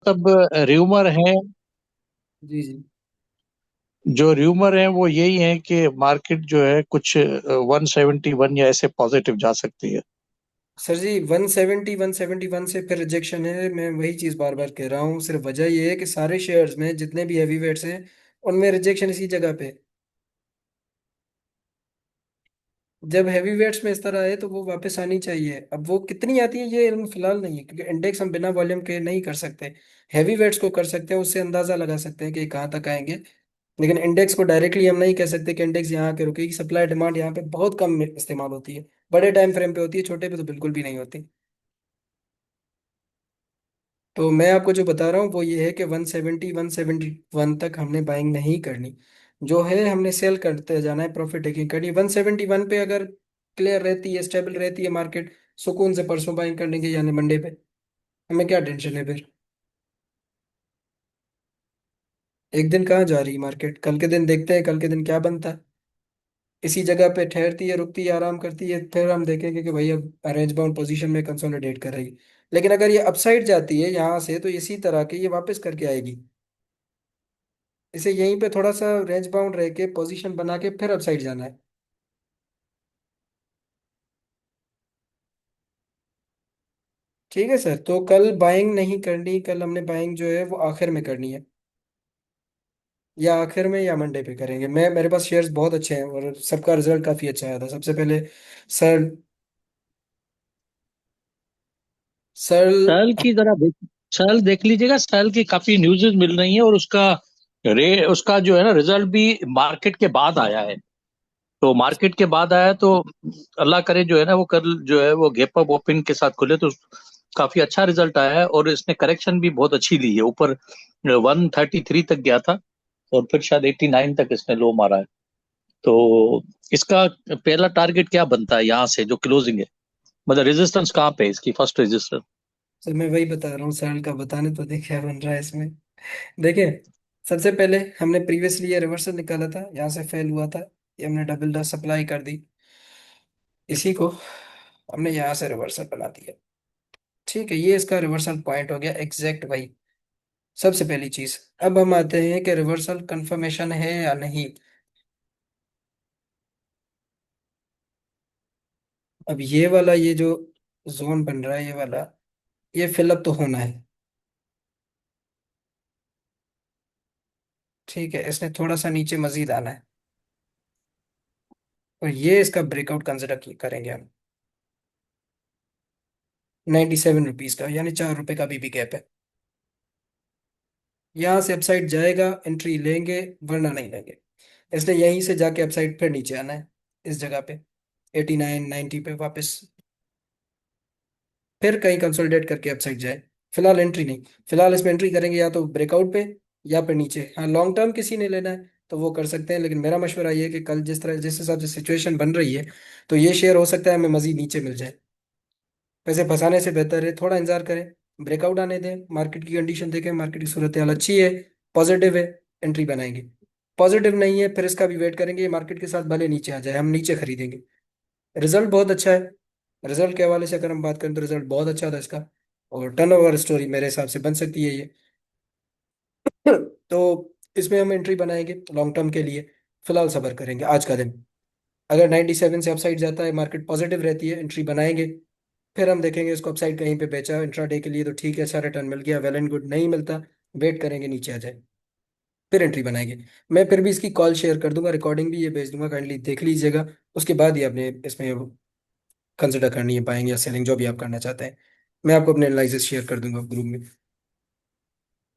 मतलब र्यूमर है, जी जी। जो र्यूमर है वो यही है कि मार्केट जो है कुछ 171 या ऐसे पॉजिटिव जा सकती है। सर जी 171 से फिर रिजेक्शन है। मैं वही चीज़ बार बार कह रहा हूँ, सिर्फ वजह ये है कि सारे शेयर्स में जितने भी हैवी वेट्स हैं उनमें रिजेक्शन इसी जगह पे। जब हैवी वेट्स में इस तरह आए तो वो वापस आनी चाहिए। अब वो कितनी आती है ये इल्म फिलहाल नहीं है, क्योंकि इंडेक्स हम बिना वॉल्यूम के नहीं कर सकते। हैवी वेट्स को कर सकते हैं, उससे अंदाजा लगा सकते हैं कि कहाँ तक आएंगे। लेकिन इंडेक्स को डायरेक्टली हम नहीं कह सकते कि इंडेक्स यहाँ के रुकेगी। सप्लाई डिमांड यहाँ पे बहुत कम इस्तेमाल होती है, बड़े टाइम फ्रेम पे होती है, छोटे पे तो बिल्कुल भी नहीं होती। तो मैं आपको जो बता रहा हूँ वो ये है कि 171 तक हमने बाइंग नहीं करनी। जो है हमने सेल करते जाना है, प्रॉफिट टेकिंग करनी। 171 पे अगर क्लियर रहती है, स्टेबल रहती है मार्केट, सुकून से परसों बाइंग कर लेंगे यानी मंडे पे। हमें क्या टेंशन है फिर। एक दिन कहाँ जा रही है मार्केट, कल के दिन देखते हैं कल के दिन क्या बनता है। इसी जगह पे ठहरती है, रुकती है, आराम करती है, फिर हम देखेंगे कि भाई अब रेंज बाउंड पोजीशन में कंसोलिडेट कर रही है। लेकिन अगर ये अपसाइड जाती है यहाँ से तो इसी तरह के ये वापस करके आएगी। इसे यहीं पे थोड़ा सा रेंज बाउंड रह के पोजीशन बना के फिर अपसाइड जाना है। ठीक है सर, तो कल बाइंग नहीं करनी। कल हमने बाइंग जो है वो आखिर में करनी है, या आखिर में या मंडे पे करेंगे। मैं मेरे पास शेयर्स बहुत अच्छे हैं और सबका रिजल्ट काफी अच्छा आया था। सबसे पहले सर सर सेल देख लीजिएगा। सेल की काफी न्यूज़ मिल रही है, और उसका जो है ना रिजल्ट भी मार्केट के बाद आया है। तो मार्केट के बाद आया तो अल्लाह करे जो है ना वो कल जो है वो गैप अप ओपन के साथ खुले तो काफी अच्छा रिजल्ट आया है, और इसने करेक्शन भी बहुत अच्छी ली है। ऊपर 133 तक गया था, और फिर शायद 89 तक इसने लो मारा है। तो इसका पहला टारगेट क्या बनता है यहाँ से जो क्लोजिंग है, मतलब रेजिस्टेंस कहाँ पे है इसकी फर्स्ट रेजिस्टेंस? सर मैं वही बता रहा हूँ, सर का बताने तो देखिए क्या बन रहा है इसमें। देखिए, सबसे पहले हमने प्रीवियसली ये रिवर्सल निकाला था, यहाँ से फेल हुआ था, ये हमने डबल डॉट सप्लाई कर दी। इसी को हमने यहाँ से रिवर्सल बना दिया। ठीक है, ये इसका रिवर्सल पॉइंट हो गया एग्जैक्ट वही। सबसे पहली चीज, अब हम आते हैं कि रिवर्सल कंफर्मेशन है या नहीं। अब ये वाला, ये जो जोन बन रहा है ये वाला, ये फिलअप तो होना है। ठीक है, इसने थोड़ा सा नीचे मजीद आना है, और ये इसका ब्रेकआउट कंसिडर करेंगे हम। 97 रुपीज का, यानी 4 रुपए का भी गैप है। यहाँ से अपसाइड जाएगा, एंट्री लेंगे, वरना नहीं लेंगे। इसलिए यहीं से जाके अपसाइड फिर नीचे आना है, इस जगह पे 89 90 पे वापस, फिर कहीं कंसोलिडेट करके अपसाइड जाए। फिलहाल एंट्री नहीं। फिलहाल इसमें एंट्री करेंगे या तो ब्रेकआउट पे या फिर नीचे। हाँ, लॉन्ग टर्म किसी ने लेना है तो वो कर सकते हैं, लेकिन मेरा मशवरा ये है कि कल जिस तरह जिस हिसाब से सिचुएशन बन रही है, तो ये शेयर हो सकता है हमें मजीद नीचे मिल जाए। पैसे फंसाने से बेहतर है थोड़ा इंतजार करें, ब्रेकआउट आने दें, मार्केट की कंडीशन देखें, मार्केट की सूरत हाल अच्छी है, पॉजिटिव है, एंट्री बनाएंगे। पॉजिटिव नहीं है फिर इसका भी वेट करेंगे, मार्केट के साथ भले नीचे आ जाए हम नीचे खरीदेंगे। रिजल्ट बहुत अच्छा है। रिजल्ट के हवाले से अगर हम बात करें तो रिजल्ट बहुत अच्छा था इसका, और टर्नओवर स्टोरी मेरे हिसाब से बन सकती है ये। तो इसमें हम एंट्री बनाएंगे लॉन्ग टर्म के लिए। फिलहाल सब्र करेंगे आज का दिन। अगर 97 से अपसाइड जाता है, मार्केट पॉजिटिव रहती है, एंट्री बनाएंगे। फिर हम देखेंगे इसको अपसाइड कहीं पे बेचा इंट्राडे के लिए तो ठीक है, अच्छा रिटर्न मिल गया, वेल एंड गुड। नहीं मिलता, वेट करेंगे नीचे आ जाए, फिर एंट्री बनाएंगे। मैं फिर भी इसकी कॉल शेयर कर दूंगा, रिकॉर्डिंग भी ये भेज दूंगा, काइंडली देख लीजिएगा। उसके बाद ही आपने इसमें कंसिडर करनी है बाइंग या सेलिंग, जो भी आप करना चाहते हैं। मैं आपको अपने एनालिसिस शेयर कर दूंगा ग्रुप में।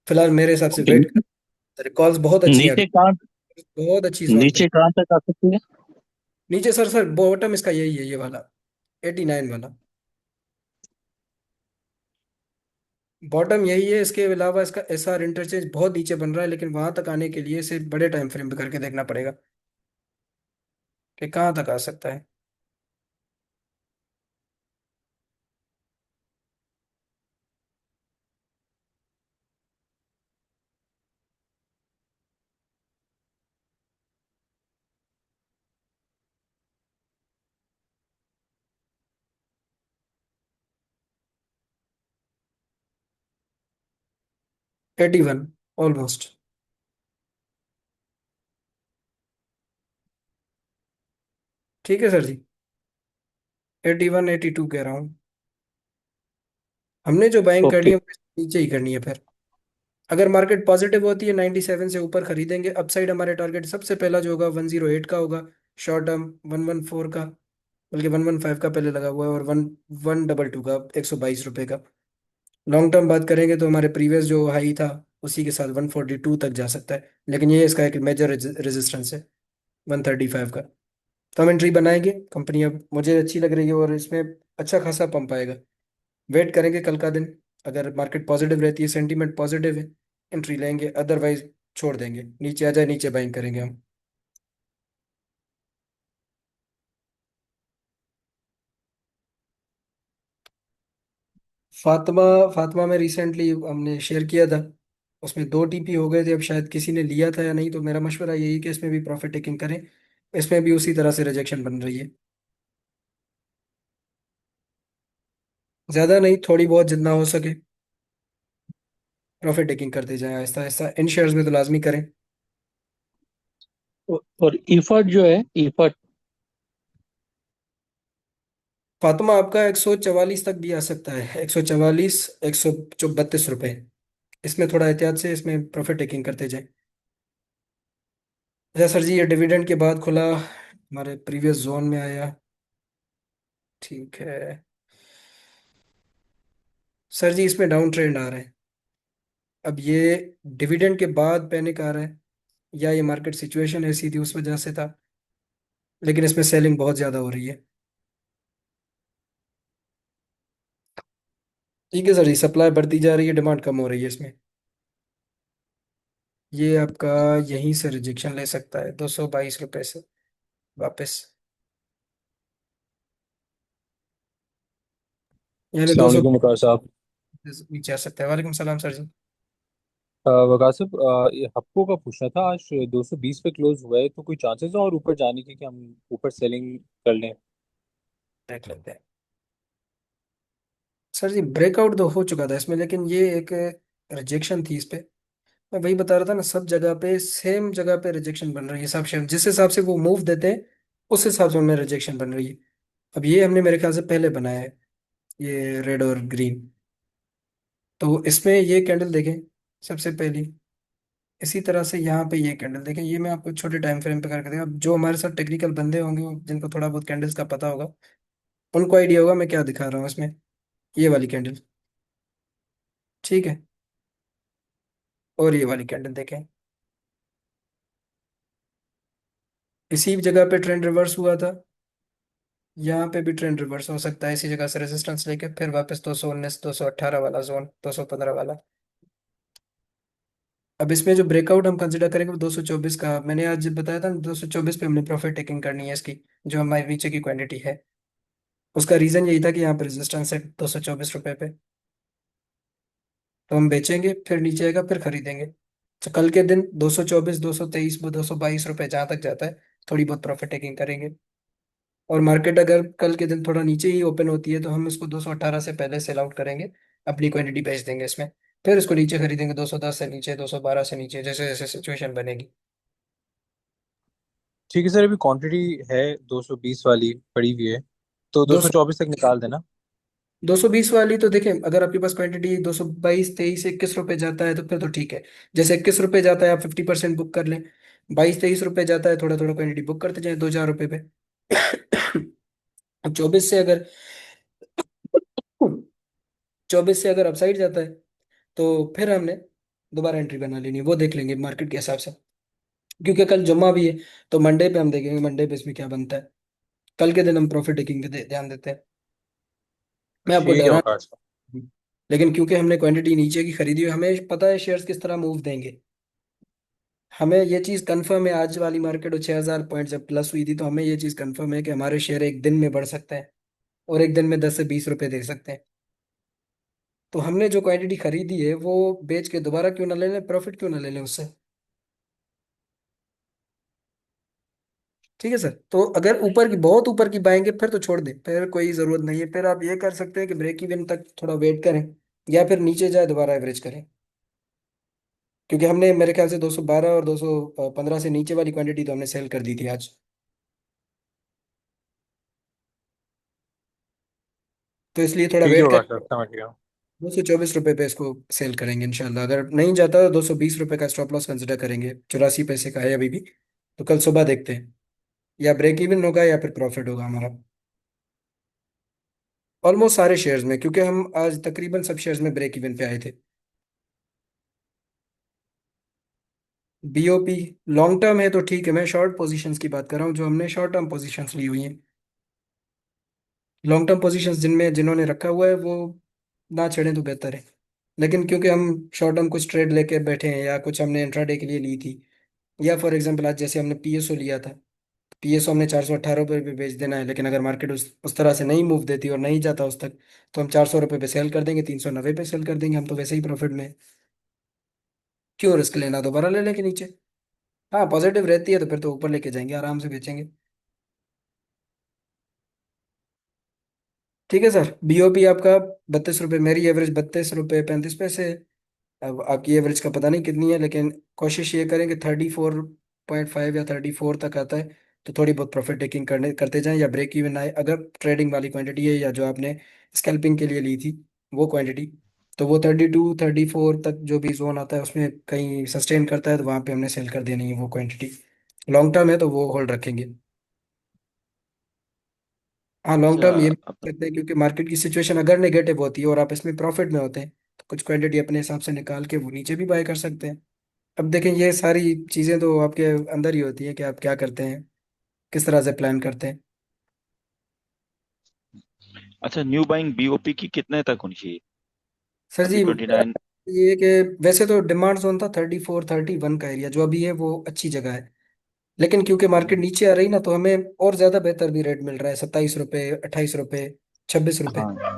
फिलहाल मेरे हिसाब से वेट कर, कॉल्स बहुत अच्छी है अभी, नीचे कहाँ बहुत अच्छी जोन पे। नीचे कहाँ तक आ सकती है? नीचे सर सर बॉटम इसका यही है, ये वाला 89 वाला बॉटम यही है। इसके अलावा इसका एस आर इंटरचेंज बहुत नीचे बन रहा है, लेकिन वहां तक आने के लिए इसे बड़े टाइम फ्रेम पे करके देखना पड़ेगा कि कहाँ तक आ सकता है। 81 ऑलमोस्ट। ठीक है सर जी। 81 82 कह रहा हूँ। हमने जो बाइंग करनी ओके। है वो नीचे ही करनी है फिर। अगर मार्केट पॉजिटिव होती है 97 से ऊपर खरीदेंगे। अपसाइड हमारे टारगेट सबसे पहला जो होगा 108 का होगा। शॉर्ट टर्म 114 का, बल्कि 115 का पहले लगा हुआ है, और 112 का, 122 रुपये का। लॉन्ग टर्म बात करेंगे तो हमारे प्रीवियस जो हाई था उसी के साथ 142 तक जा सकता है, लेकिन ये इसका एक मेजर रेजिस्टेंस है 135 का। तो हम एंट्री बनाएंगे। कंपनी अब मुझे अच्छी लग रही है और इसमें अच्छा खासा पंप आएगा। वेट करेंगे कल का दिन। अगर मार्केट पॉजिटिव रहती है, सेंटीमेंट पॉजिटिव है, एंट्री लेंगे, अदरवाइज छोड़ देंगे। नीचे आ जाए नीचे बाइंग करेंगे हम। फातिमा, फातिमा में रिसेंटली हमने शेयर किया था, उसमें 2 टीपी हो गए थे। अब शायद किसी ने लिया था या नहीं, तो मेरा मशवरा यही कि इसमें भी प्रॉफिट टेकिंग करें। इसमें भी उसी तरह से रिजेक्शन बन रही है। ज्यादा नहीं, थोड़ी बहुत जितना हो सके प्रॉफिट टेकिंग करते जाएं आहिस्ता आहिस्ता। इन शेयर्स में तो लाजमी करें। और ईफट जो है, ईफट। फातिमा आपका 144 तक भी आ सकता है, 144, 132 रुपये। इसमें थोड़ा एहतियात से इसमें प्रॉफिट टेकिंग करते जाएं। अच्छा सर जी, ये डिविडेंड के बाद खुला, हमारे प्रीवियस जोन में आया। ठीक है सर जी, इसमें डाउन ट्रेंड आ रहा है। अब ये डिविडेंड के बाद पैनिक आ रहा है, या ये मार्केट सिचुएशन ऐसी थी उस वजह से था, लेकिन इसमें सेलिंग बहुत ज़्यादा हो रही है। ठीक है सर जी, सप्लाई बढ़ती जा रही है, डिमांड कम हो रही है इसमें। ये आपका यहीं से रिजेक्शन ले सकता है 222 रुपये से वापस, यानी अस्सलाम 200 वालेकुम वकार साहब। नीचे आ सकता है। वालेकुम सलाम सर जी। वकार साहब, ये हप्पो का पूछना था। आज 220 पे क्लोज हुआ है, तो कोई चांसेस है और ऊपर जाने के कि हम ऊपर सेलिंग कर लें? देख लेते हैं सर जी। ब्रेकआउट तो हो चुका था इसमें, लेकिन ये एक रिजेक्शन थी इस पे। मैं वही बता रहा था ना, सब जगह पे सेम जगह पे रिजेक्शन बन रही है। सब शेयर जिस हिसाब से वो मूव देते हैं उस हिसाब से उनमें रिजेक्शन बन रही है। अब ये हमने मेरे ख्याल से पहले बनाया है, ये रेड और ग्रीन। तो इसमें ये कैंडल देखें सबसे पहली, इसी तरह से यहाँ पे ये कैंडल देखें। ये मैं आपको छोटे टाइम फ्रेम पे करके देगा। अब जो हमारे साथ टेक्निकल बंदे होंगे, जिनको थोड़ा बहुत कैंडल्स का पता होगा, उनको आइडिया होगा मैं क्या दिखा रहा हूँ इसमें। ये वाली कैंडल, ठीक है, और ये वाली कैंडल देखें। इसी जगह पे ट्रेंड रिवर्स हुआ था, यहाँ पे भी ट्रेंड रिवर्स हो सकता है इसी जगह से रेजिस्टेंस लेके फिर वापस 219 218 वाला जोन, 215 वाला। अब इसमें जो ब्रेकआउट हम कंसिडर करेंगे वो 224 का। मैंने आज बताया था 224 पे हमने प्रॉफिट टेकिंग करनी है इसकी, जो हमारे नीचे की क्वांटिटी है। उसका रीजन यही था कि यहाँ पे रेजिस्टेंस है 224 रुपये पे। तो हम बेचेंगे, फिर नीचे आएगा, फिर खरीदेंगे। तो कल के दिन 224, 223, 222 रुपये जहाँ तक जाता है थोड़ी बहुत प्रॉफिट टेकिंग करेंगे। और मार्केट अगर कल के दिन थोड़ा नीचे ही ओपन होती है तो हम इसको 218 से पहले सेल आउट करेंगे, अपनी क्वांटिटी बेच देंगे इसमें। फिर इसको नीचे खरीदेंगे 210 से नीचे, 212 से नीचे, जैसे जैसे सिचुएशन बनेगी। ठीक है सर, अभी क्वांटिटी है 220 वाली पड़ी हुई है, तो 224 तक निकाल देना। 220 वाली तो देखें, अगर आपके पास क्वांटिटी 222, 23, 21 रुपए जाता है तो फिर तो ठीक है। जैसे 21 रुपए जाता है आप 50% बुक कर लें। 22, 23 रुपए जाता है थोड़ा थोड़ा क्वांटिटी बुक करते जाए 2 4 रुपए पे। 24 से अगर 24 से अगर अपसाइड जाता है तो फिर हमने दोबारा एंट्री बना लेनी है, वो देख लेंगे मार्केट के हिसाब से। क्योंकि कल जुम्मा भी है, तो मंडे पे हम देखेंगे मंडे पे इसमें क्या बनता है। कल के दिन हम प्रॉफिट टेकिंग पे ध्यान देते हैं। मैं आपको ठीक है डरा, वकार साहब। लेकिन क्योंकि हमने क्वांटिटी नीचे की खरीदी हुई है, हमें पता है शेयर्स किस तरह मूव देंगे। हमें ये चीज़ कंफर्म है, आज वाली मार्केट 6,000 पॉइंट जब प्लस हुई थी तो हमें ये चीज़ कंफर्म है कि हमारे शेयर एक दिन में बढ़ सकते हैं, और एक दिन में 10 से 20 रुपए दे सकते हैं। तो हमने जो क्वांटिटी खरीदी है वो बेच के दोबारा क्यों ना ले लें, प्रॉफिट क्यों ना ले लें उससे। ठीक है सर। तो अगर ऊपर की, बहुत ऊपर की बाएंगे फिर तो छोड़ दें, फिर कोई ज़रूरत नहीं है। फिर आप ये कर सकते हैं कि ब्रेक इवन तक थोड़ा वेट करें, या फिर नीचे जाए दोबारा एवरेज करें। क्योंकि हमने मेरे ख्याल से 212 और 215 से नीचे वाली क्वांटिटी तो हमने सेल कर दी थी आज। तो इसलिए थोड़ा ठीक है वेट कर, होगा सर, समझ गया। 224 रुपये पे इसको सेल करेंगे इंशाल्लाह। अगर नहीं जाता तो 220 रुपये का स्टॉप लॉस कंसिडर करेंगे, 84 पैसे का है अभी भी। तो कल सुबह देखते हैं, या ब्रेक इवन होगा या फिर प्रॉफिट होगा हमारा। ऑलमोस्ट सारे शेयर्स में, क्योंकि हम आज तकरीबन सब शेयर्स में ब्रेक इवन पे आए थे। बीओपी लॉन्ग टर्म है तो ठीक है, मैं शॉर्ट पोजीशंस की बात कर रहा हूँ, जो हमने शॉर्ट टर्म पोजीशंस ली हुई हैं। लॉन्ग टर्म पोजीशंस जिनमें जिन्होंने रखा हुआ है वो ना छेड़ें तो बेहतर है। लेकिन क्योंकि हम शॉर्ट टर्म कुछ ट्रेड लेके बैठे हैं, या कुछ हमने इंट्राडे के लिए ली थी, या फॉर एग्जांपल आज जैसे हमने पीएसओ लिया था, पीएसओ हमने 418 रुपये पे बेच देना है, लेकिन अगर मार्केट उस तरह से नहीं मूव देती और नहीं जाता उस तक, तो हम 400 रुपये पे सेल कर देंगे, 390 पे सेल कर देंगे, हम तो वैसे ही प्रॉफिट में हैं। क्यों रिस्क लेना, दोबारा ले लेंगे नीचे। हाँ पॉजिटिव रहती है तो फिर तो ऊपर लेके जाएंगे, आराम से बेचेंगे। ठीक है सर, बीओपी आपका 32 रुपये, मेरी एवरेज 32 रुपये 35 पैसे है। अब आपकी एवरेज का पता नहीं कितनी है, लेकिन कोशिश ये करें कि 34.5 या 34 तक आता है तो थोड़ी बहुत प्रॉफिट टेकिंग करने करते जाएं, या ब्रेक इवन आए अगर ट्रेडिंग वाली क्वांटिटी है, या जो आपने स्कैल्पिंग के लिए ली थी वो क्वांटिटी, तो वो 32 34 तक जो भी जोन आता है उसमें कहीं सस्टेन करता है तो वहाँ पे हमने सेल कर देनी है वो क्वांटिटी। लॉन्ग टर्म है तो वो होल्ड रखेंगे। हाँ लॉन्ग अच्छा। टर्म ये भी अब- कर सकते हैं, क्योंकि मार्केट की सिचुएशन अगर नेगेटिव होती है और आप इसमें प्रॉफिट में होते हैं, तो कुछ क्वांटिटी अपने हिसाब से निकाल के वो नीचे भी बाय कर सकते हैं। अब देखें, ये सारी चीज़ें तो आपके अंदर ही होती है कि आप क्या करते हैं, किस तरह से प्लान करते हैं। अच्छा, न्यू बाइंग बीओपी की कितने तक होनी चाहिए? सर अभी जी, 29। ये कि वैसे तो डिमांड जोन था 34 31 का एरिया, जो अभी है वो अच्छी जगह है। लेकिन क्योंकि मार्केट नीचे आ रही ना, तो हमें और ज़्यादा बेहतर भी रेट मिल रहा है, 27 रुपये 28 रुपये 26 रुपये। हाँ,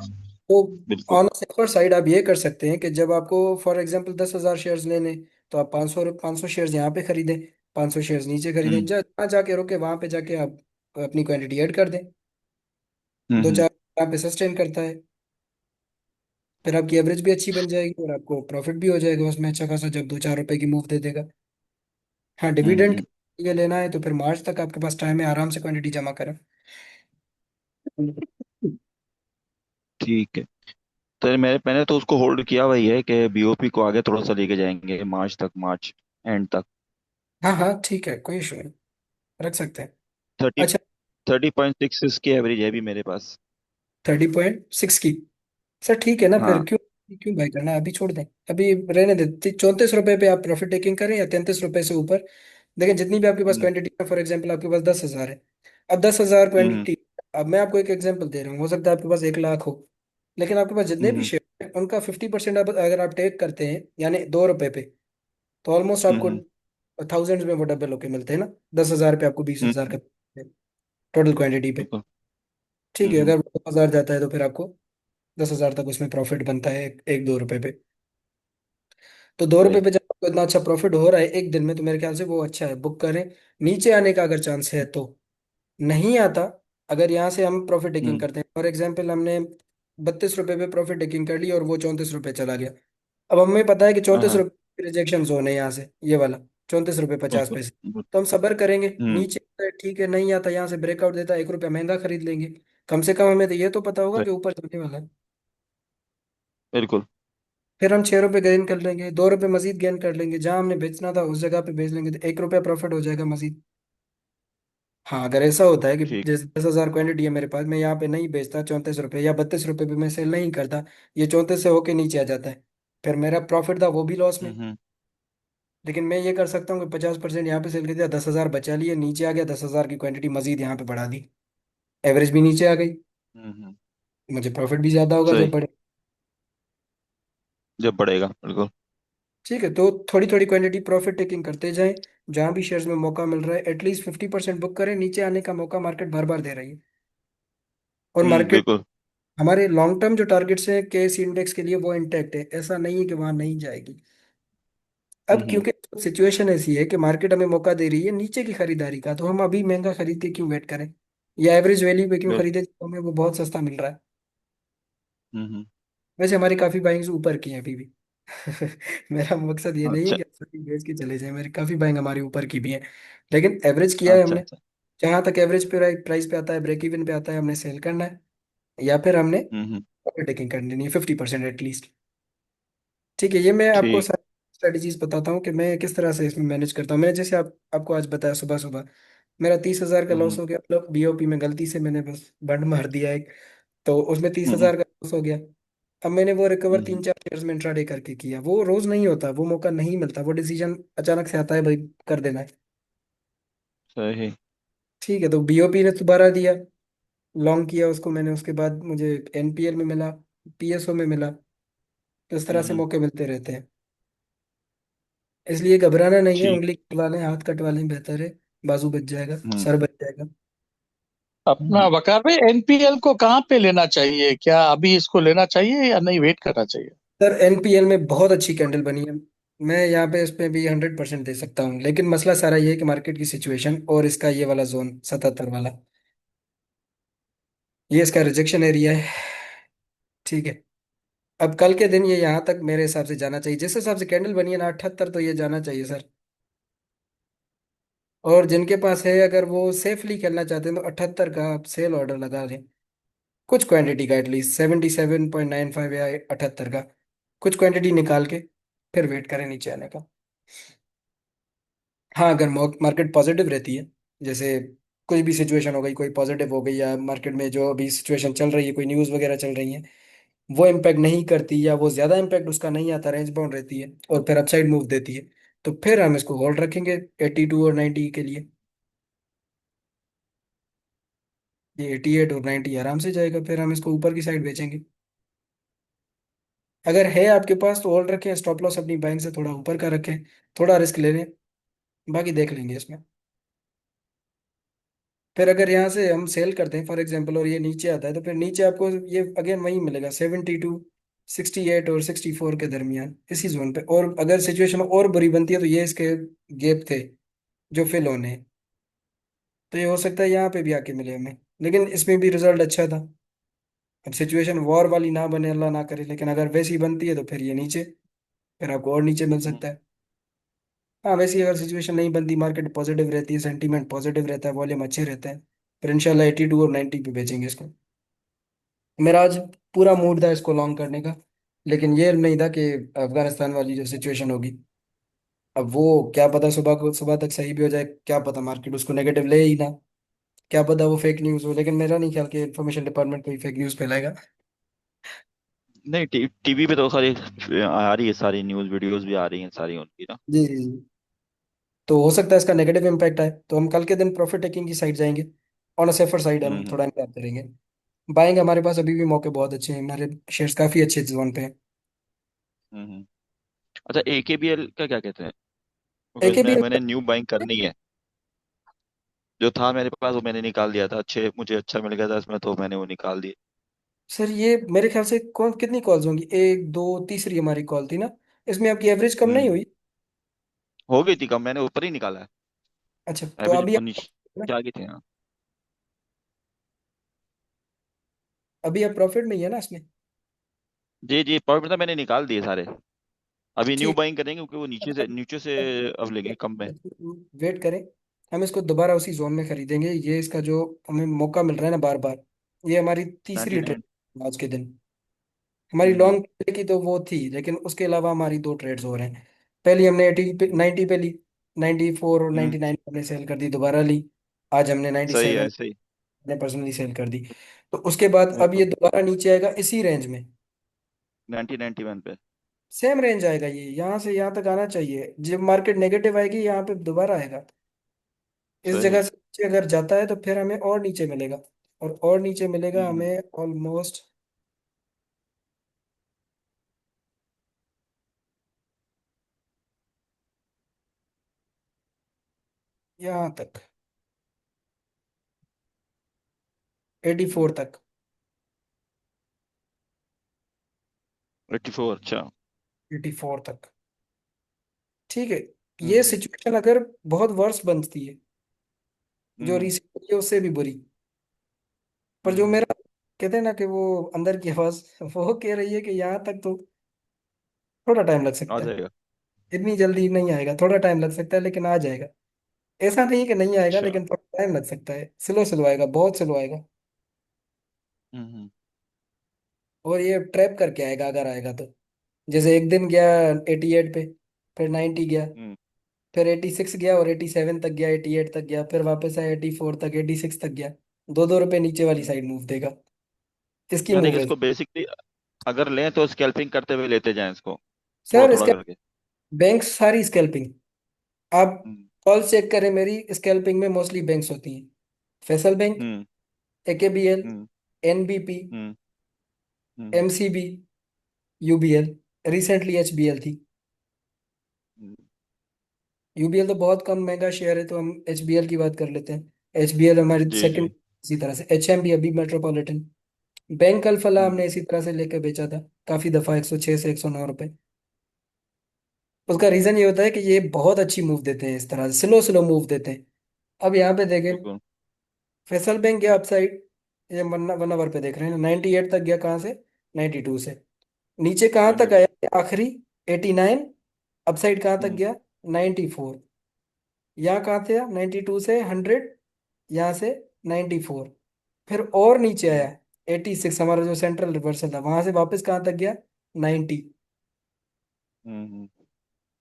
तो बिल्कुल। ऑन सेफर साइड आप ये कर सकते हैं कि जब आपको फॉर एग्जांपल 10,000 शेयर्स लेने, तो आप 500 शेयर्स यहाँ पे खरीदें, 500 शेयर्स नीचे खरीदें, हम्म। जहाँ जाके रुके वहाँ पे जाके आप अपनी क्वांटिटी ऐड कर दें। दो हम्म। चार यहाँ पे सस्टेन करता है, फिर आपकी एवरेज भी अच्छी बन जाएगी और आपको प्रॉफिट भी हो जाएगा उसमें अच्छा खासा, जब 2 4 रुपए की मूव दे देगा। हाँ डिविडेंड हम्म। ये लेना है तो फिर मार्च तक आपके पास टाइम है, आराम से क्वांटिटी जमा करें। ठीक है। तो मैंने तो उसको होल्ड किया हुआ ही है कि बीओपी को आगे थोड़ा सा लेके जाएंगे मार्च तक, मार्च एंड तक। हाँ हाँ ठीक है, कोई इशू नहीं, रख सकते हैं। थर्टी अच्छा, 30.6 इसकी एवरेज है अभी मेरे पास। 30.6 की, सर ठीक है ना, फिर हाँ। क्यों क्यों बाय करना है, अभी छोड़ दें। अभी रहने दें, 34 रुपए पे आप प्रॉफिट टेकिंग करें या 33 रुपए से ऊपर। देखिए जितनी भी आपके पास हम्म। क्वांटिटी है, फॉर एग्जांपल आपके पास 10,000 है, अब 10,000 हम्म। क्वांटिटी, अब मैं आपको एक एग्जांपल दे रहा हूँ, हो सकता है आपके पास 1 लाख हो, लेकिन आपके पास जितने भी हम्म। शेयर हैं उनका 50% अगर आप टेक करते हैं यानी 2 रुपए पे, तो ऑलमोस्ट आपको हम्म। थाउजेंड्स में वो डबल होके मिलते हैं ना। 10,000 पे आपको 20,000 हम्म। का टोटल क्वांटिटी पे। बिल्कुल। ठीक है, हम्म। अगर 2,000 जाता है तो फिर आपको 10,000 तक उसमें प्रॉफिट बनता है, एक 2 रुपए पे। तो 2 रुपए सही। पे जब आपको इतना अच्छा प्रॉफिट हो रहा है एक दिन में, तो मेरे ख्याल से वो अच्छा है, बुक करें। नीचे आने का अगर चांस है तो, नहीं आता, अगर यहाँ से हम प्रॉफिट टेकिंग हम्म। करते हैं, फॉर एग्जाम्पल हमने 32 रुपए पे प्रॉफिट टेकिंग कर ली और वो 34 रुपए चला गया, अब हमें पता है कि हाँ, चौंतीस हाँ। रुपये रिजेक्शन जोन है यहाँ से, ये वाला 34 रुपये 50 पैसे। बिल्कुल। तो हम सबर करेंगे, हम्म। नीचे आता है ठीक है, नहीं आता यहाँ से ब्रेकआउट देता है 1 रुपया महंगा खरीद लेंगे। कम से कम हमें तो ये तो पता होगा सही। कि ऊपर जाने वाला है। बिल्कुल। फिर हम 6 रुपये गेन कर लेंगे, 2 रुपये मजीद गेन कर लेंगे, जहां हमने बेचना था उस जगह पे बेच लेंगे, तो 1 रुपया प्रॉफिट हो जाएगा मजीद। हाँ अगर ऐसा होता है कि ठीक। जैसे 10,000 क्वांटिटी है मेरे पास, मैं यहाँ पे नहीं बेचता 34 रुपये या 32 रुपये पे मैं सेल नहीं करता, ये 34 से होके नीचे आ जाता है, फिर मेरा प्रॉफिट था वो भी लॉस में। हम्म। लेकिन मैं ये कर सकता हूँ कि 50% यहाँ पे सेल कर दिया, 10,000 बचा लिए, नीचे आ गया, 10,000 की क्वांटिटी मजीद यहाँ पे बढ़ा दी, एवरेज भी नीचे आ गई, हम्म। मुझे प्रॉफिट भी ज्यादा होगा जब सही। बढ़े। जब बढ़ेगा, बिल्कुल। ठीक है, तो थोड़ी थोड़ी क्वांटिटी प्रॉफिट टेकिंग करते जाएं, जहां भी शेयर्स में मौका मिल रहा है एटलीस्ट 50% बुक करें, नीचे आने का मौका मार्केट बार बार दे रही है। और मार्केट बिल्कुल। हमारे लॉन्ग टर्म जो टारगेट्स हैं केस इंडेक्स के लिए वो इंटैक्ट है, ऐसा नहीं है कि वहां नहीं जाएगी। अब हम्म। क्योंकि सिचुएशन ऐसी है कि मार्केट हमें मौका दे रही है नीचे की खरीदारी का, तो हम अभी महंगा खरीद के क्यों वेट करें, या एवरेज वैल्यू पे क्यों बिल्कुल। खरीदे तो हमें वो बहुत सस्ता मिल रहा है। हम्म। वैसे हमारी काफी बाइंग्स ऊपर की हैं अभी भी। मेरा मकसद ये नहीं है अच्छा कि सभी बेच के चले जाए, मेरे काफी बैंक हमारे ऊपर की भी हैं, लेकिन एवरेज किया है अच्छा। हमने। अच्छा। जहां तक एवरेज पे प्राइस पे आता है, ब्रेक इवन पे आता है, हमने सेल करना है, या फिर हमने हम्म। प्रॉफिट टेकिंग करनी है 50% एटलीस्ट। ठीक है, ये मैं आपको ठीक। स्ट्रेटजीज बताता हूँ कि मैं किस तरह से इसमें मैनेज करता हूँ। मैंने जैसे आपको आज बताया सुबह सुबह मेरा 30,000 का लॉस हम्म। हो गया, मतलब बीओपी में गलती से मैंने बस बंड मार दिया एक, तो उसमें तीस हम्म। हजार का लॉस हो गया। अब मैंने वो रिकवर हम्म। 3-4 शेयर्स में इंट्राडे करके किया, वो रोज नहीं होता, वो मौका नहीं मिलता, वो डिसीजन अचानक से आता है भाई कर देना है। सही। ठीक है, तो बीओपी ने दोबारा दिया, लॉन्ग किया उसको मैंने, उसके बाद मुझे एनपीएल में मिला, पीएसओ में मिला। तो इस तरह से हम्म। मौके मिलते रहते हैं, इसलिए घबराना नहीं है, ठीक। उंगली कटवा लें, हाथ कटवा लें, बेहतर है। बाजू बच जाएगा, हम्म। सर बच जाएगा। अपना वकार भाई, एनपीएल को कहाँ पे लेना चाहिए? क्या अभी इसको लेना चाहिए या नहीं, वेट करना चाहिए? सर एनपीएल में बहुत अच्छी कैंडल बनी है, मैं यहाँ पे इस पे भी 100% दे सकता हूँ, लेकिन मसला सारा ये है कि मार्केट की सिचुएशन और इसका ये वाला जोन 77 वाला, ये इसका रिजेक्शन एरिया है। ठीक है, अब कल के दिन ये यहाँ तक मेरे हिसाब से जाना चाहिए, जिस हिसाब से कैंडल बनी है ना 78, तो ये जाना चाहिए सर। और जिनके पास है, अगर वो सेफली खेलना चाहते हैं, तो 78 का आप सेल ऑर्डर लगा लें, कुछ क्वांटिटी का, एटलीस्ट 77.95 या 78 का कुछ क्वांटिटी निकाल के, फिर वेट करें नीचे आने का। हाँ, अगर मार्केट पॉजिटिव रहती है, जैसे कोई भी सिचुएशन हो गई, कोई पॉजिटिव हो गई, या मार्केट में जो अभी सिचुएशन चल रही है, कोई न्यूज़ वगैरह चल रही है, वो इम्पैक्ट नहीं करती, या वो ज़्यादा इम्पैक्ट उसका नहीं आता, रेंज बाउंड रहती है और फिर अपसाइड मूव देती है, तो फिर हम इसको होल्ड रखेंगे 82 और 90 के लिए। ये 88 और 90 आराम से जाएगा, फिर हम इसको ऊपर की साइड बेचेंगे। अगर है आपके पास तो होल्ड रखें, स्टॉप लॉस अपनी बाइंग से थोड़ा ऊपर का रखें, थोड़ा रिस्क ले लें, बाकी देख लेंगे इसमें। फिर अगर यहाँ से हम सेल करते हैं फॉर एग्जांपल, और ये नीचे आता है, तो फिर नीचे आपको ये अगेन वही मिलेगा 72, 68 और 64 के दरमियान, इसी जोन पे। और अगर सिचुएशन और बुरी बनती है, तो ये इसके गैप थे जो फिल होने हैं, तो ये हो सकता है यहाँ पे भी आके मिले हमें, लेकिन इसमें भी रिजल्ट अच्छा था। अब सिचुएशन वॉर वाली ना बने, अल्लाह ना करे, लेकिन अगर वैसी बनती है तो फिर ये नीचे, फिर आपको और नीचे मिल हम्म। सकता है। हाँ, वैसे ही अगर सिचुएशन नहीं बनती, मार्केट पॉजिटिव रहती है, सेंटीमेंट पॉजिटिव रहता है, वॉल्यूम अच्छे रहते हैं, फिर इंशाल्लाह 82 और 90 पे बेचेंगे इसको। मेरा आज पूरा मूड था इसको लॉन्ग करने का, लेकिन ये नहीं था कि अफगानिस्तान वाली जो सिचुएशन होगी, अब वो क्या पता सुबह तक सही भी हो जाए, क्या पता मार्केट उसको नेगेटिव ले ही ना, क्या पता वो फेक न्यूज़ हो, लेकिन मेरा नहीं ख्याल कि इन्फॉर्मेशन डिपार्टमेंट कोई फेक न्यूज़ फैलाएगा। नहीं, टीवी पे तो सारी आ रही है, सारी न्यूज वीडियोस भी आ रही हैं सारी उनकी ना। जी जी जी। तो हो सकता है इसका नेगेटिव इम्पैक्ट आए, तो हम कल के दिन प्रॉफिट टेकिंग की साइड जाएंगे, ऑन अ सेफर साइड हम हम्म। थोड़ा इंतजार करेंगे। बाइंग हमारे पास अभी भी मौके बहुत अच्छे हैं, हमारे शेयर्स काफ़ी अच्छे जोन पे हैं। हम्म। अच्छा, एकेबीएल का क्या कहते हैं? एक बिकॉज भी, मैंने न्यू बाइंग करनी है। जो था मेरे पास वो मैंने निकाल दिया था, अच्छे मुझे अच्छा मिल गया था इसमें, तो मैंने वो निकाल दिए। सर ये मेरे ख्याल से कौन कितनी कॉल्स होंगी, एक दो तीसरी हमारी कॉल थी ना, इसमें आपकी एवरेज कम नहीं हम्म। हुई? हो गई थी कम, मैंने ऊपर ही निकाला है। अच्छा, तो एवरेज अभी आप, 19 क्या की थी, हाँ। अभी आप प्रॉफिट में ही है ना इसमें? जी जी, प्रॉफिट था, मैंने निकाल दिए सारे। अभी न्यू ठीक, बाइंग करेंगे क्योंकि वो नीचे से अब लेंगे कम में। वेट करें, हम इसको दोबारा उसी जोन में खरीदेंगे, ये इसका जो हमें मौका मिल रहा है ना बार बार, ये हमारी तीसरी 99। ट्रेड आज के दिन। हमारी हम्म। लॉन्ग की तो वो थी, लेकिन उसके अलावा हमारी दो ट्रेड्स हो रहे हैं। पहली हमने 80 पे 90 पे ली, 94 और हम्म। 99 हमने सेल कर दी, दोबारा ली, आज हमने सही है 97 सही। ने पर्सनली सेल कर दी। तो उसके बाद वही अब ये तो। दोबारा नीचे आएगा इसी रेंज में, 1991 पे। सेम रेंज आएगा, ये यहाँ से यहाँ तक आना चाहिए, जब मार्केट नेगेटिव आएगी यहाँ पे दोबारा आएगा। इस सही। जगह से नीचे अगर जाता है तो फिर हमें और नीचे मिलेगा, और नीचे मिलेगा हम्म। हमें ऑलमोस्ट यहाँ तक, 84 तक, 84, अच्छा। 84 तक। ठीक है, ये हम्म। सिचुएशन अगर बहुत वर्स बनती है, जो हम्म। रिसेंट है उससे भी बुरी, पर जो हम्म। मेरा कहते हैं ना कि वो अंदर की आवाज वो कह रही है कि यहाँ तक तो थोड़ा टाइम लग आ सकता है। जाएगा। इतनी जल्दी नहीं आएगा, थोड़ा टाइम लग सकता है, लेकिन आ जाएगा। ऐसा नहीं है कि नहीं आएगा, अच्छा। लेकिन थोड़ा टाइम लग सकता है, स्लो स्लो आएगा, बहुत स्लो आएगा। हम्म। और ये ट्रैप करके आएगा अगर आएगा तो। जैसे एक दिन गया 88 पे, फिर 90 गया, हम्म। फिर 86 गया, और 87 तक गया, 88 तक गया, फिर वापस आया 84 तक, 86 तक गया। 2-2 रुपए नीचे वाली हम्म। साइड मूव देगा। इसकी यानी कि मूव है। इसको बेसिकली अगर लें तो स्कैल्पिंग करते हुए लेते जाएं इसको, थोड़ा सर थोड़ा इसका करके। बैंक सारी स्कैल्पिंग। आप हम्म। कॉल चेक करें मेरी, स्कैल्पिंग में मोस्टली बैंक्स होती हैं। फैसल बैंक, हम्म। AKBL, हम्म। NBP, हम्म। हम्म। MCB, UBL, रिसेंटली HBL थी। हम्म। UBL तो बहुत कम महंगा शेयर है, तो हम HBL की बात कर लेते हैं। HBL हमारी जी सेकंड। जी। इसी तरह से HMB, अभी मेट्रोपॉलिटन बैंक, कल फला हम्म। हमने इसी तरह से लेकर बेचा था। काफी दफा 106 से 109 रुपए। उसका रीजन ये होता है कि ये बहुत अच्छी मूव देते हैं, इस तरह से स्लो स्लो मूव देते हैं। अब यहाँ पे देखें, बिल्कुल। फैसल बैंक गया अपसाइड। ये 1 आवर पे देख रहे हैं, 98 तक गया, कहाँ से? 92 से। नीचे कहाँ तक 92। आया आखिरी? 89। अपसाइड कहाँ तक हम्म। गया? 94। यहाँ कहाँ थे? 92 से 100, यहाँ से 94। फिर और नीचे हम्म। आया 86, हमारा जो सेंट्रल रिवर्सल था, वहां से वापस कहाँ तक गया? 90। हम्म।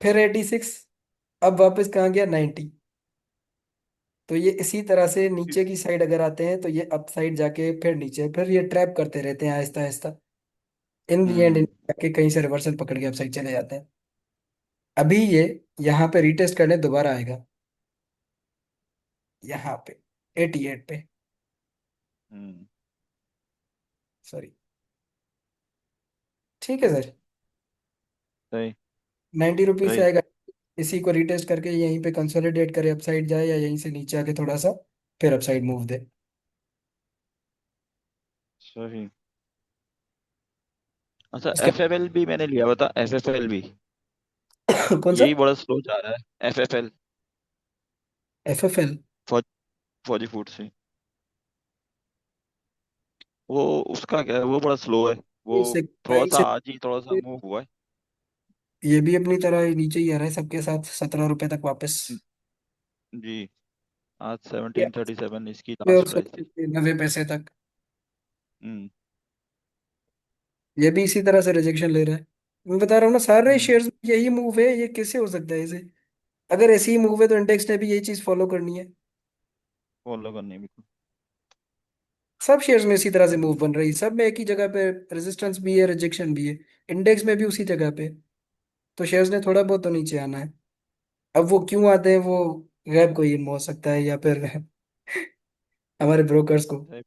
फिर 86। अब वापस कहाँ गया? 90। तो ये इसी तरह से नीचे की साइड अगर आते हैं, तो ये अप साइड जाके फिर नीचे, फिर ये ट्रैप करते रहते हैं आहिस्ता आहिस्ता। इन दी एंड हम्म। जाके कहीं से रिवर्सल पकड़ के अप साइड चले जाते हैं। अभी ये यहाँ पे रिटेस्ट करने दोबारा आएगा, यहाँ पे 88 पे। हम्म। सॉरी। ठीक है सर। सही। 90 रुपीज से सही। आएगा। इसी को रिटेस्ट करके यहीं पे कंसोलिडेट करे, अपसाइड जाए, या यहीं से नीचे आके थोड़ा सा फिर अपसाइड मूव दे। सही। अच्छा, इसका FFL भी मैंने लिया हुआ था, FFL भी कौन सा? यही बड़ा स्लो जा रहा है, FFL। FFL। फौज फौजी फूड से। वो उसका क्या है, वो बड़ा स्लो है। वो इससे थोड़ा सा से आज ही थोड़ा सा मूव हुआ है। ये भी अपनी तरह ही नीचे ही आ रहा है सबके साथ, 17 रुपए तक वापस। जी। आज ये 1737 इसकी और लास्ट प्राइस थी। 90 पैसे तक। हम्म। ये भी इसी तरह से रिजेक्शन ले रहा है। मैं बता रहा हूँ ना, सारे हम्म। शेयर्स में यही मूव है, ये कैसे हो सकता है ऐसे? अगर ऐसी ही मूव है तो इंडेक्स ने भी यही चीज फॉलो करनी है। फॉलो करनी बिल्कुल। सब शेयर्स में इसी तरह से मूव बन रही है, सब में एक ही जगह पे रेजिस्टेंस भी है, रिजेक्शन भी है। इंडेक्स में भी उसी जगह पे। तो शेयर्स ने थोड़ा बहुत तो नीचे आना है। अब वो क्यों आते हैं, वो गैप कोई इल्म हो सकता है, या फिर हमारे ब्रोकर्स को। सही।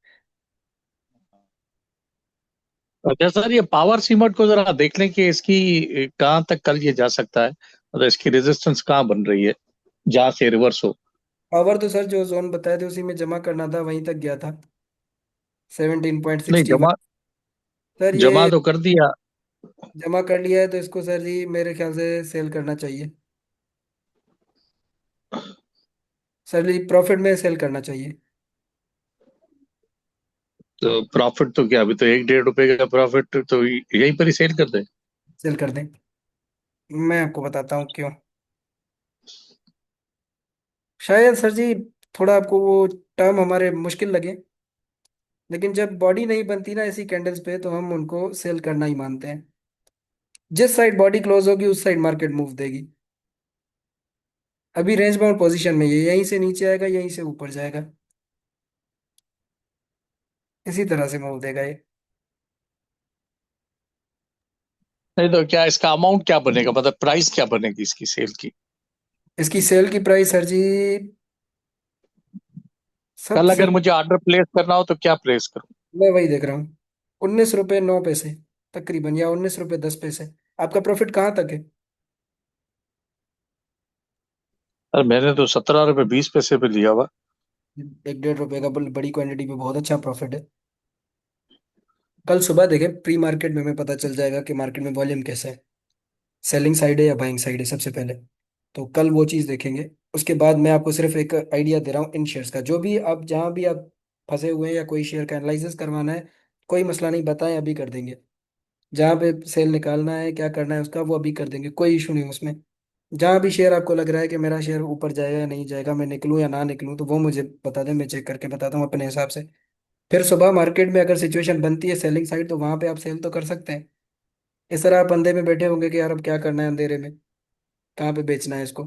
अच्छा सर, ये पावर सीमट को जरा देख लें कि इसकी कहाँ तक कल ये जा सकता है, मतलब इसकी रेजिस्टेंस कहाँ बन रही है जहाँ से रिवर्स हो। पावर तो सर जो जोन बताए थे उसी में जमा करना था, वहीं तक गया था। नहीं, 17.61। जमा सर जमा ये तो कर दिया। जमा कर लिया है, तो इसको सर जी मेरे ख्याल से सेल करना चाहिए। सर जी प्रॉफिट में सेल करना चाहिए। तो प्रॉफिट तो क्या, अभी तो 1-1.5 रुपए का प्रॉफिट, तो यहीं पर ही सेल कर दें। सेल कर दें। मैं आपको बताता हूँ क्यों। शायद सर जी थोड़ा आपको वो टर्म हमारे मुश्किल लगे, लेकिन जब बॉडी नहीं बनती ना ऐसी कैंडल्स पे, तो हम उनको सेल करना ही मानते हैं। जिस साइड बॉडी क्लोज होगी उस साइड मार्केट मूव देगी। अभी रेंज बाउंड पोजीशन में ये यहीं से नीचे आएगा, यहीं से ऊपर जाएगा। इसी तरह से मूव देगा ये। नहीं तो क्या इसका अमाउंट क्या बनेगा, मतलब प्राइस क्या बनेगी इसकी सेल की? इसकी सेल की प्राइस सर जी, कल सबसे, अगर मुझे ऑर्डर प्लेस करना हो तो क्या प्लेस करूं? मैं वही देख रहा हूँ, 19 रुपये 9 पैसे तकरीबन, या 19 रुपये 10 पैसे। आपका प्रॉफिट कहाँ तक है? अरे मैंने तो 17 रुपए 20 पैसे पे लिया हुआ। 1-1.5 रुपए का बड़ी क्वांटिटी में बहुत अच्छा प्रॉफिट है। कल सुबह देखें प्री मार्केट में, हमें पता चल जाएगा कि मार्केट में वॉल्यूम कैसा है, सेलिंग साइड है या बाइंग साइड है सबसे पहले। तो कल वो चीज़ देखेंगे। उसके बाद मैं आपको सिर्फ एक आइडिया दे रहा हूँ इन शेयर्स का, जो भी आप जहाँ भी आप फंसे हुए हैं, या कोई शेयर का एनालिसिस करवाना है, कोई मसला नहीं, बताएं, अभी कर देंगे। जहाँ पे सेल निकालना है, क्या करना है उसका, वो अभी कर देंगे, कोई इशू नहीं उसमें। जहाँ भी शेयर आपको लग रहा है कि मेरा शेयर ऊपर जाएगा या नहीं जाएगा, मैं निकलूँ या ना निकलूँ, तो वो मुझे बता दें, मैं चेक करके बताता हूँ अपने हिसाब से। फिर सुबह मार्केट में अगर सिचुएशन बनती है सेलिंग साइड, तो वहां पे आप सेल तो कर सकते हैं। इस तरह आप अंधे में बैठे होंगे कि यार अब क्या करना है अंधेरे में, कहाँ पे बेचना है इसको,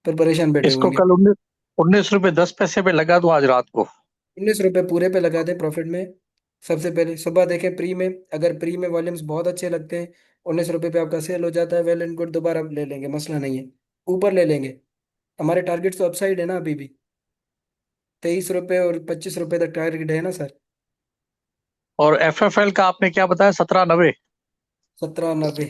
फिर परेशान बैठे इसको होंगे। कल 19 रुपए 10 पैसे पे लगा दूं आज रात को। 19 रुपये पूरे पे लगा दें प्रॉफिट में। सबसे पहले सुबह देखें प्री में, अगर प्री में वॉल्यूम्स बहुत अच्छे लगते हैं, 19 रुपये पे आपका सेल हो जाता है, वेल एंड गुड, दोबारा ले लेंगे, मसला नहीं है, ऊपर ले लेंगे। हमारे टारगेट तो अपसाइड है ना अभी भी, 23 रुपये और 25 रुपये तक टारगेट है ना सर। और FFL का आपने क्या बताया, 17.90? 17.90।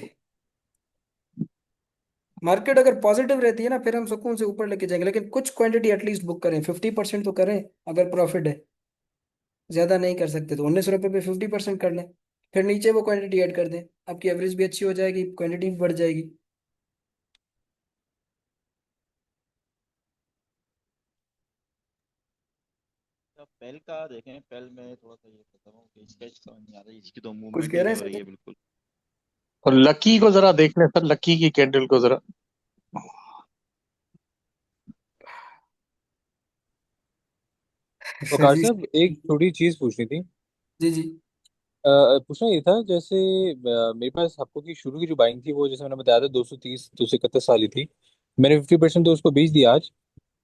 मार्केट अगर पॉजिटिव रहती है ना, फिर हम सुकून से ऊपर लेके जाएंगे, लेकिन कुछ क्वांटिटी एटलीस्ट बुक करें, 50% तो करें अगर प्रॉफिट है। ज्यादा नहीं कर सकते तो 19 रुपये पे 50% कर लें, फिर नीचे वो क्वांटिटी ऐड कर दें, आपकी एवरेज भी अच्छी हो जाएगी, क्वांटिटी भी बढ़ जाएगी। अब पेल का देखें, पेल में थोड़ा सा ये कहता हूँ कि स्केच समझ नहीं आ रही, इसकी तो कुछ मूवमेंट कह ही रहे नहीं हैं हो रही है सर? बिल्कुल। और लकी को जरा देख लें सर, लकी की कैंडल को जरा। सर वकार जी। साहब, एक छोटी चीज पूछनी थी। जी जी। पूछना ये था, जैसे मेरे पास हप्पो की शुरू की जो बाइंग थी, वो जैसे मैंने बताया था 230 231 वाली थी। मैंने 50% तो उसको बेच दिया आज।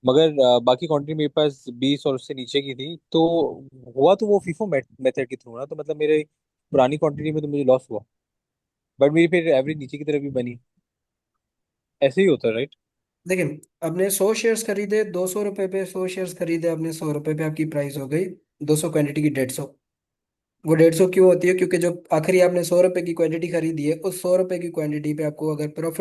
मगर बाकी क्वांटिटी मेरे पास 20 और उससे नीचे की थी, तो हुआ तो वो फीफो मेथड के थ्रू ना, तो मतलब मेरे पुरानी क्वांटिटी में तो मुझे लॉस हुआ, बट मेरी फिर एवरेज नीचे की तरफ भी बनी। ऐसे ही होता है, राइट? देखिए, आपने 100 शेयर्स खरीदे, 200 रुपये पे 100 शेयर्स खरीदे आपने, 100 रुपये पे आपकी प्राइस हो गई 200 क्वांटिटी की 150। वो 150 क्यों होती है? क्योंकि जो आखिरी आपने 100 रुपये की क्वांटिटी खरीदी है, उस 100 रुपये की क्वांटिटी पे आपको अगर प्रॉफिट